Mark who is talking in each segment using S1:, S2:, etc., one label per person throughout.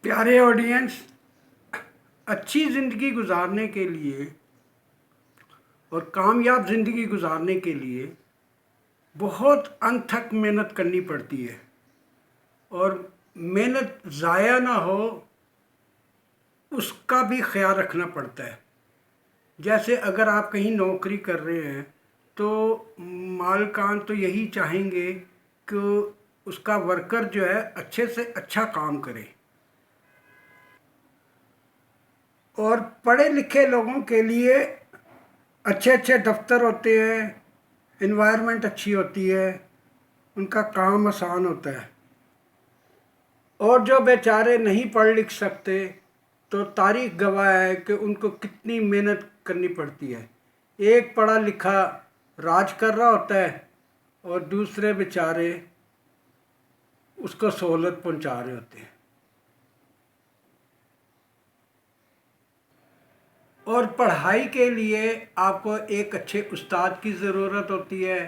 S1: پیارے آڈینس، اچھی زندگی گزارنے کے لیے اور کامیاب زندگی گزارنے کے لیے بہت انتھک محنت کرنی پڑتی ہے، اور محنت ضائع نہ ہو اس کا بھی خیال رکھنا پڑتا ہے۔ جیسے اگر آپ کہیں نوکری کر رہے ہیں تو مالکان تو یہی چاہیں گے کہ اس کا ورکر جو ہے اچھے سے اچھا کام کرے، اور پڑھے لکھے لوگوں کے لیے اچھے اچھے دفتر ہوتے ہیں، انوائرمنٹ اچھی ہوتی ہے، ان کا کام آسان ہوتا ہے۔ اور جو بیچارے نہیں پڑھ لکھ سکتے تو تاریخ گواہ ہے کہ ان کو کتنی محنت کرنی پڑتی ہے۔ ایک پڑھا لکھا راج کر رہا ہوتا ہے اور دوسرے بیچارے اس کو سہولت پہنچا رہے ہوتے ہیں۔ اور پڑھائی کے لیے آپ کو ایک اچھے استاد کی ضرورت ہوتی ہے،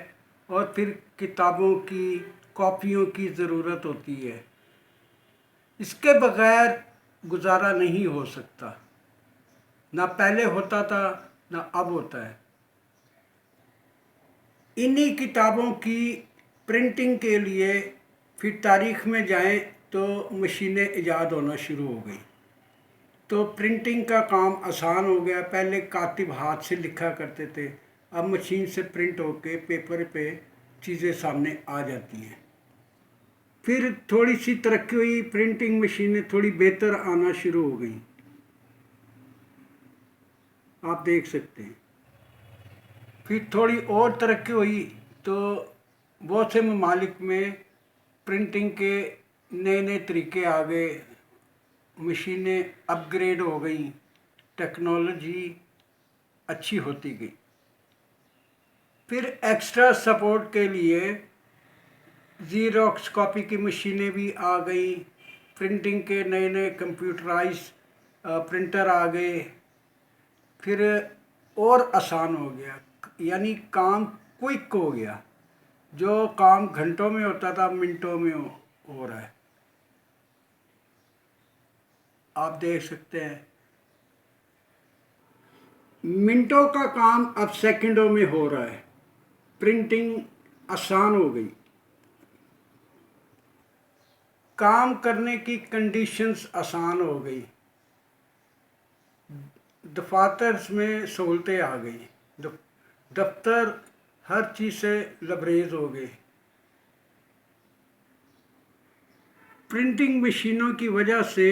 S1: اور پھر کتابوں کی کاپیوں کی ضرورت ہوتی ہے۔ اس کے بغیر گزارا نہیں ہو سکتا، نہ پہلے ہوتا تھا نہ اب ہوتا ہے۔ انہی کتابوں کی پرنٹنگ کے لیے پھر تاریخ میں جائیں تو مشینیں ایجاد ہونا شروع ہو گئی، تو پرنٹنگ کا کام آسان ہو گیا۔ پہلے کاتب ہاتھ سے لکھا کرتے تھے، اب مشین سے پرنٹ ہو کے پیپر پہ چیزیں سامنے آ جاتی ہیں۔ پھر تھوڑی سی ترقی ہوئی، پرنٹنگ مشینیں تھوڑی بہتر آنا شروع ہو گئیں، آپ دیکھ سکتے ہیں۔ پھر تھوڑی اور ترقی ہوئی تو بہت سے ممالک میں پرنٹنگ کے نئے نئے طریقے آ گئے، مشینیں اپ گریڈ ہو گئیں، ٹیکنالوجی اچھی ہوتی گئی۔ پھر ایکسٹرا سپورٹ کے لیے زیروکس کاپی کی مشینیں بھی آ گئیں، پرنٹنگ کے نئے نئے کمپیوٹرائز پرنٹر آ گئے، پھر اور آسان ہو گیا، یعنی کام کوئک ہو گیا۔ جو کام گھنٹوں میں ہوتا تھا منٹوں میں ہو رہا ہے، آپ دیکھ سکتے ہیں۔ منٹوں کا کام اب سیکنڈوں میں ہو رہا ہے، پرنٹنگ آسان ہو گئی، کام کرنے کی کنڈیشنز آسان ہو گئی، دفاتر میں سہولتیں آ گئیں، دفتر ہر چیز سے لبریز ہو گئے۔ پرنٹنگ مشینوں کی وجہ سے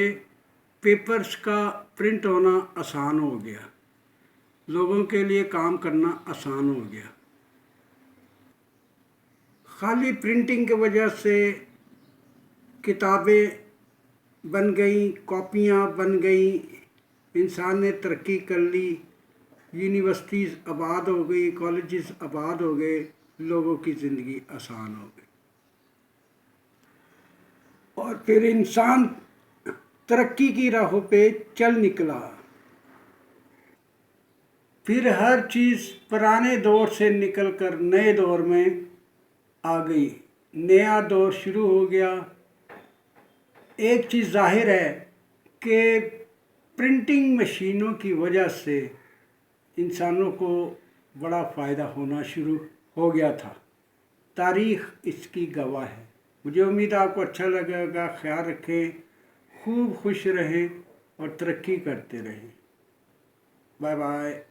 S1: پیپرز کا پرنٹ ہونا آسان ہو گیا، لوگوں کے لیے کام کرنا آسان ہو گیا۔ خالی پرنٹنگ کی وجہ سے کتابیں بن گئیں، کاپیاں بن گئیں، انسان نے ترقی کر لی، یونیورسٹیز آباد ہو گئی، کالجز آباد ہو گئے، لوگوں کی زندگی آسان ہو گئی، اور پھر انسان ترقی کی راہوں پہ چل نکلا۔ پھر ہر چیز پرانے دور سے نکل کر نئے دور میں آ گئی، نیا دور شروع ہو گیا۔ ایک چیز ظاہر ہے کہ پرنٹنگ مشینوں کی وجہ سے انسانوں کو بڑا فائدہ ہونا شروع ہو گیا تھا، تاریخ اس کی گواہ ہے۔ مجھے امید ہے آپ کو اچھا لگے گا۔ خیال رکھیں، خوب خوش رہیں اور ترقی کرتے رہیں۔ Bye bye.